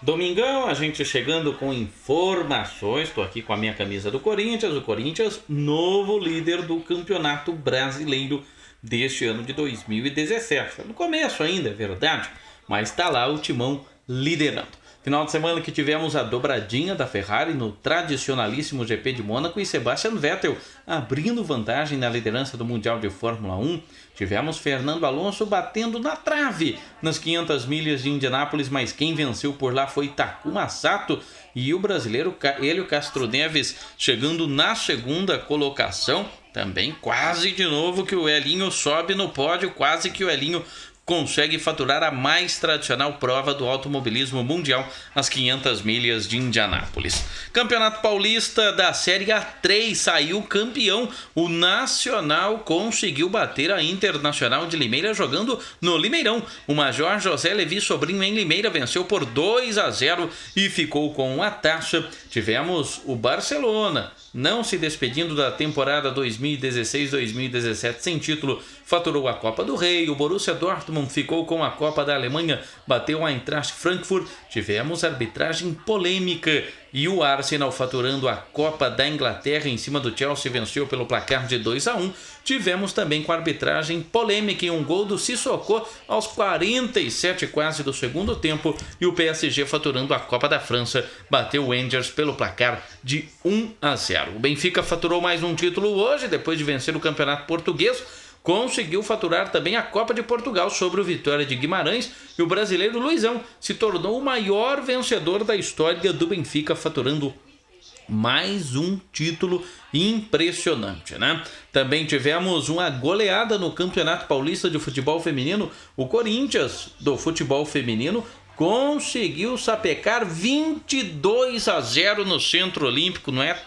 Domingão, a gente chegando com informações. Estou aqui com a minha camisa do Corinthians. O Corinthians, novo líder do Campeonato Brasileiro deste ano de 2017. No começo ainda, é verdade, mas está lá o Timão liderando. Final de semana que tivemos a dobradinha da Ferrari no tradicionalíssimo GP de Mônaco e Sebastian Vettel abrindo vantagem na liderança do Mundial de Fórmula 1. Tivemos Fernando Alonso batendo na trave nas 500 milhas de Indianápolis, mas quem venceu por lá foi Takuma Sato e o brasileiro Hélio Castro Neves chegando na segunda colocação. Também quase de novo que o Helinho sobe no pódio, quase que o Helinho consegue faturar a mais tradicional prova do automobilismo mundial, as 500 milhas de Indianápolis. Campeonato Paulista da Série A3 saiu campeão. O Nacional conseguiu bater a Internacional de Limeira jogando no Limeirão. O Major José Levi Sobrinho em Limeira venceu por 2-0 e ficou com a taça. Tivemos o Barcelona não se despedindo da temporada 2016-2017 sem título, faturou a Copa do Rei. O Borussia Dortmund ficou com a Copa da Alemanha, bateu a Eintracht Frankfurt. Tivemos arbitragem polêmica e o Arsenal faturando a Copa da Inglaterra em cima do Chelsea, venceu pelo placar de 2-1. Tivemos também com arbitragem polêmica em um gol do Sissoko aos 47 quase do segundo tempo, e o PSG faturando a Copa da França, bateu o Rangers pelo placar de 1-0. O Benfica faturou mais um título hoje, depois de vencer o Campeonato Português. Conseguiu faturar também a Copa de Portugal sobre o Vitória de Guimarães, e o brasileiro Luizão se tornou o maior vencedor da história do Benfica, faturando mais um título impressionante, né? Também tivemos uma goleada no Campeonato Paulista de Futebol Feminino. O Corinthians do futebol feminino conseguiu sapecar 22-0 no Centro Olímpico. Não é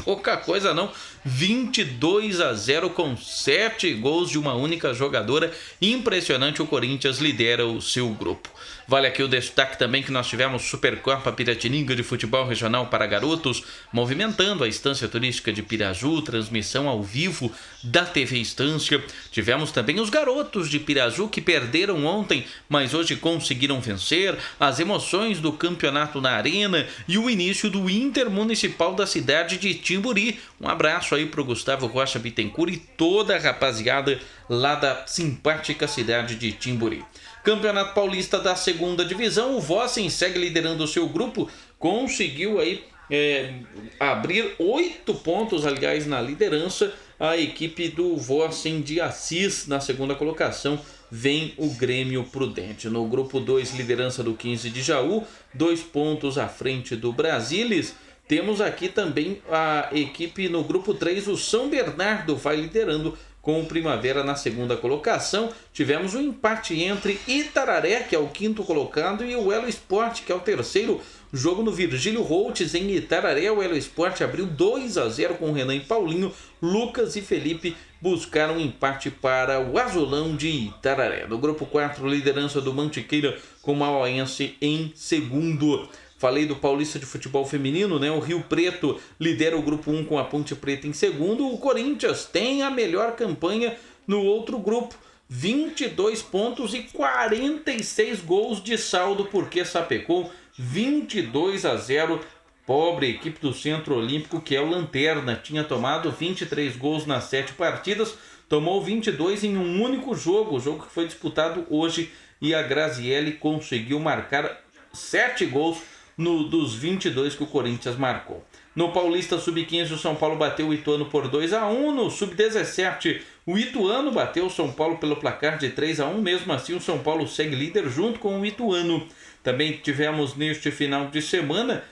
pouca coisa não. 22-0 com 7 gols de uma única jogadora. Impressionante, o Corinthians lidera o seu grupo. Vale aqui o destaque também que nós tivemos Supercopa Piratininga de futebol regional para garotos, movimentando a Estância Turística de Piraju, transmissão ao vivo da TV Estância. Tivemos também os garotos de Piraju que perderam ontem, mas hoje conseguiram vencer. As emoções do campeonato na arena e o início do Intermunicipal da cidade de Timburi. Um abraço aí para o Gustavo Rocha Bittencourt e toda a rapaziada lá da simpática cidade de Timburi. Campeonato Paulista da segunda divisão, o Vossen segue liderando o seu grupo, conseguiu aí abrir 8 pontos, aliás, na liderança. A equipe do Vossen de Assis na segunda colocação, vem o Grêmio Prudente. No grupo 2, liderança do 15 de Jaú, 2 pontos à frente do Brasilis. Temos aqui também a equipe no grupo 3, o São Bernardo vai liderando com o Primavera na segunda colocação. Tivemos um empate entre Itararé, que é o 5º colocado, e o Elo Sport, que é o 3º. Jogo no Virgílio Holtz em Itararé. O Elo Sport abriu 2-0 com Renan e Paulinho. Lucas e Felipe buscaram empate para o Azulão de Itararé. No grupo 4, liderança do Mantiqueira com o Mauaense em segundo. Falei do Paulista de Futebol Feminino, né? O Rio Preto lidera o grupo 1 com a Ponte Preta em segundo. O Corinthians tem a melhor campanha no outro grupo. 22 pontos e 46 gols de saldo, porque sapecou 22-0. Pobre equipe do Centro Olímpico, que é o Lanterna. Tinha tomado 23 gols nas 7 partidas. Tomou 22 em um único jogo. O jogo que foi disputado hoje. E a Grazielli conseguiu marcar 7 gols dos 22 que o Corinthians marcou. No Paulista Sub-15, o São Paulo bateu o Ituano por 2-1. No Sub-17, o Ituano bateu o São Paulo pelo placar de 3-1. Mesmo assim, o São Paulo segue líder junto com o Ituano. Também tivemos neste final de semana,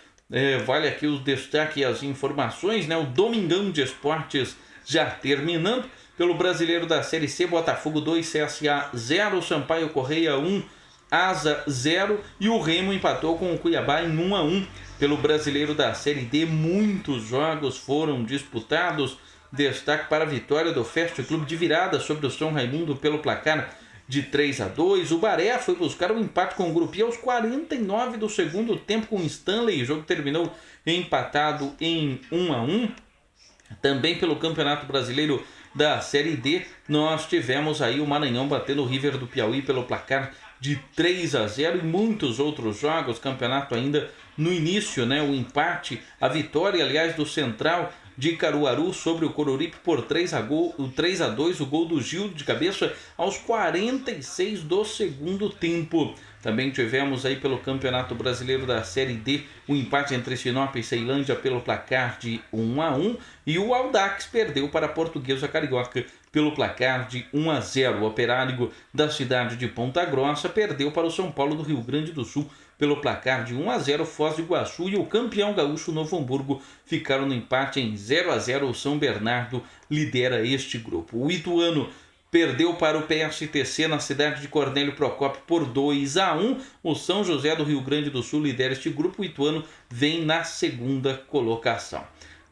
vale aqui o destaque e as informações, né? O Domingão de Esportes já terminando. Pelo Brasileiro da Série C, Botafogo 2, CSA 0, Sampaio Correia 1, Asa 0 e o Remo empatou com o Cuiabá em 1-1. Pelo Brasileiro da Série D, muitos jogos foram disputados. Destaque para a vitória do Fest Clube de virada sobre o São Raimundo pelo placar de 3-2. O Baré foi buscar um empate com o Grupi aos 49 do segundo tempo com o Stanley. O jogo terminou empatado em 1-1. Também pelo Campeonato Brasileiro da Série D, nós tivemos aí o Maranhão batendo o River do Piauí pelo placar de 3-0 e muitos outros jogos, campeonato ainda no início, né? O empate, a vitória, aliás, do Central de Caruaru sobre o Coruripe por 3-2, o gol do Gil de cabeça aos 46 do segundo tempo. Também tivemos aí pelo Campeonato Brasileiro da Série D o empate entre Sinop e Ceilândia pelo placar de 1-1 e o Audax perdeu para a Portuguesa Carioca pelo placar de 1-0. O Operário da cidade de Ponta Grossa perdeu para o São Paulo do Rio Grande do Sul pelo placar de 1-0. Foz do Iguaçu e o campeão gaúcho Novo Hamburgo ficaram no empate em 0-0. O São Bernardo lidera este grupo. O Ituano perdeu para o PSTC na cidade de Cornélio Procópio por 2-1. O São José do Rio Grande do Sul lidera este grupo. O Ituano vem na segunda colocação.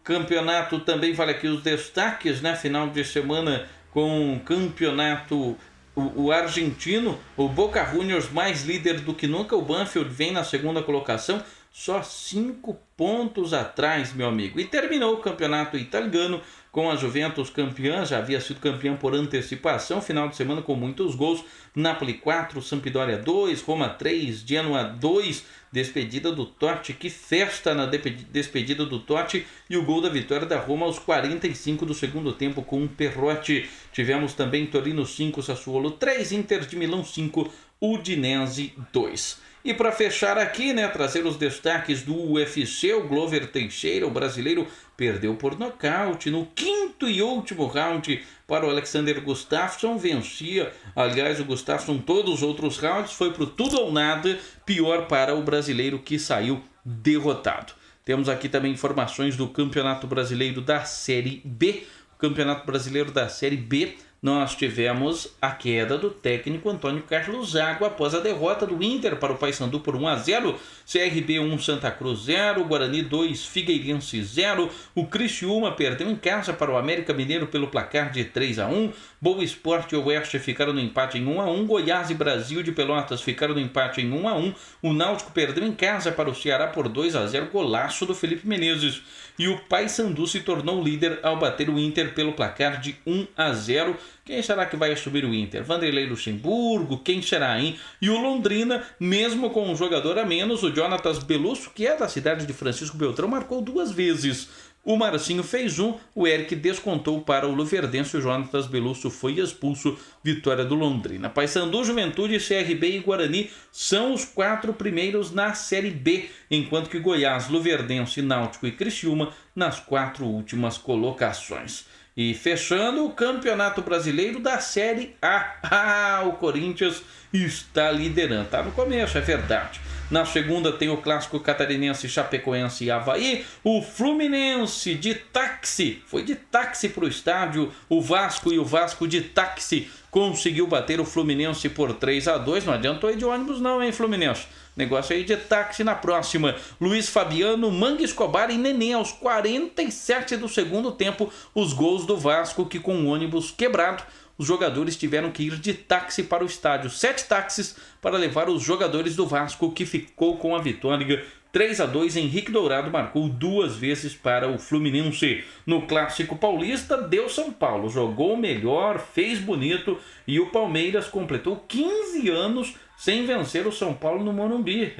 Campeonato também vale aqui os destaques, né? Final de semana com o campeonato o argentino, o Boca Juniors mais líder do que nunca. O Banfield vem na segunda colocação, só 5 pontos atrás, meu amigo. E terminou o campeonato italiano com a Juventus campeã, já havia sido campeã por antecipação, final de semana com muitos gols. Napoli 4, Sampdoria 2, Roma 3, Genoa 2, despedida do Totti, que festa na despedida do Totti, e o gol da vitória da Roma aos 45 do segundo tempo com um Perrotti. Tivemos também Torino 5, Sassuolo 3, Inter de Milão 5, Udinese 2. E para fechar aqui, né, trazer os destaques do UFC, o Glover Teixeira, o brasileiro, perdeu por nocaute no quinto e último round para o Alexander Gustafsson, vencia, aliás, o Gustafsson todos os outros rounds, foi pro tudo ou nada, pior para o brasileiro que saiu derrotado. Temos aqui também informações do Campeonato Brasileiro da Série B. O Campeonato Brasileiro da Série B, nós tivemos a queda do técnico Antônio Carlos Zago após a derrota do Inter para o Paysandu por 1-0, CRB 1, Santa Cruz 0, Guarani 2, Figueirense 0, o Criciúma perdeu em casa para o América Mineiro pelo placar de 3-1, Boa Esporte e Oeste ficaram no empate em 1-1, Goiás e Brasil de Pelotas ficaram no empate em 1-1, o Náutico perdeu em casa para o Ceará por 2-0, golaço do Felipe Menezes, e o Paysandu se tornou líder ao bater o Inter pelo placar de 1-0. Quem será que vai assumir o Inter? Vanderlei Luxemburgo? Quem será, hein? E o Londrina, mesmo com um jogador a menos, o Jonatas Belusso, que é da cidade de Francisco Beltrão, marcou 2 vezes. O Marcinho fez 1, o Eric descontou para o Luverdense, o Jonatas Belusso foi expulso, vitória do Londrina. Paysandu, Juventude, CRB e Guarani são os 4 primeiros na Série B, enquanto que Goiás, Luverdense, Náutico e Criciúma nas 4 últimas colocações. E fechando o Campeonato Brasileiro da Série A. O Corinthians está liderando. Está no começo, é verdade. Na segunda tem o clássico catarinense, Chapecoense e Avaí. O Fluminense de táxi, foi de táxi para o estádio. O Vasco e o Vasco de táxi conseguiu bater o Fluminense por 3-2. Não adiantou ir de ônibus não, hein, Fluminense? Negócio aí de táxi na próxima. Luiz Fabiano, Manga Escobar e Nenê aos 47 do segundo tempo. Os gols do Vasco, que com o ônibus quebrado, os jogadores tiveram que ir de táxi para o estádio. 7 táxis para levar os jogadores do Vasco, que ficou com a vitória 3-2. Henrique Dourado marcou 2 vezes para o Fluminense. No Clássico Paulista, deu São Paulo. Jogou melhor, fez bonito e o Palmeiras completou 15 anos sem vencer o São Paulo no Morumbi.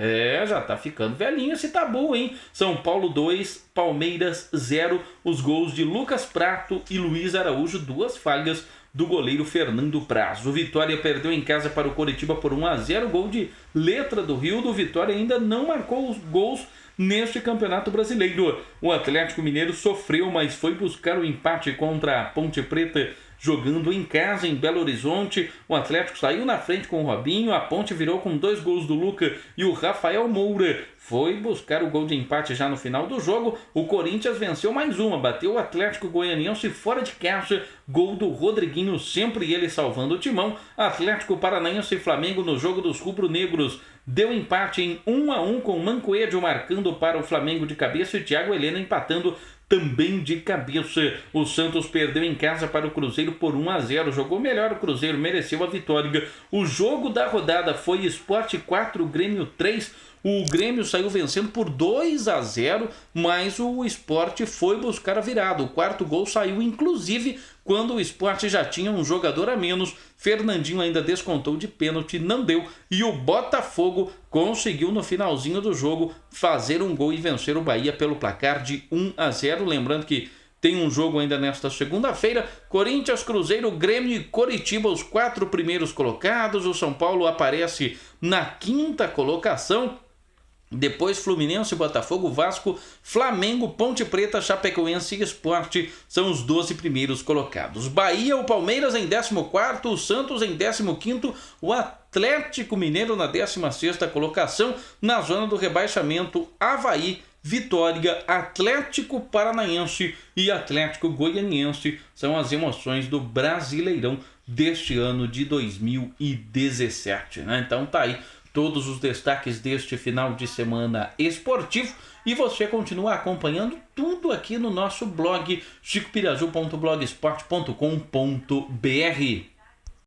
Já tá ficando velhinho esse tabu, hein? São Paulo 2, Palmeiras 0. Os gols de Lucas Prato e Luiz Araújo, 2 falhas do goleiro Fernando Praz. O Vitória perdeu em casa para o Coritiba por 1-0. Gol de letra do Rio. Do Vitória ainda não marcou os gols neste Campeonato Brasileiro. O Atlético Mineiro sofreu, mas foi buscar o empate contra a Ponte Preta jogando em casa em Belo Horizonte. O Atlético saiu na frente com o Robinho, a Ponte virou com 2 gols do Luca e o Rafael Moura foi buscar o gol de empate já no final do jogo. O Corinthians venceu mais uma, bateu o Atlético Goianiense fora de casa, gol do Rodriguinho, sempre ele salvando o timão. Atlético Paranaense e Flamengo no jogo dos rubro-negros deu empate em 1-1 com Mancoedio marcando para o Flamengo de cabeça e Thiago Helena empatando também de cabeça. O Santos perdeu em casa para o Cruzeiro por 1-0. Jogou melhor o Cruzeiro, mereceu a vitória. O jogo da rodada foi Sport 4, Grêmio 3. O Grêmio saiu vencendo por 2-0, mas o Sport foi buscar a virada. O quarto gol saiu inclusive quando o Sport já tinha um jogador a menos. Fernandinho ainda descontou de pênalti, não deu, e o Botafogo conseguiu no finalzinho do jogo fazer um gol e vencer o Bahia pelo placar de 1-0. Lembrando que tem um jogo ainda nesta segunda-feira: Corinthians, Cruzeiro, Grêmio e Coritiba, os 4 primeiros colocados. O São Paulo aparece na 5ª colocação. Depois Fluminense, Botafogo, Vasco, Flamengo, Ponte Preta, Chapecoense e Sport são os 12 primeiros colocados. Bahia, o Palmeiras em 14º, o Santos em 15º, o Atlético Mineiro na 16ª colocação. Na zona do rebaixamento, Avaí, Vitória, Atlético Paranaense e Atlético Goianiense são as emoções do Brasileirão deste ano de 2017, né? Então tá aí todos os destaques deste final de semana esportivo, e você continua acompanhando tudo aqui no nosso blog chicopirazu.blogspot.com.br.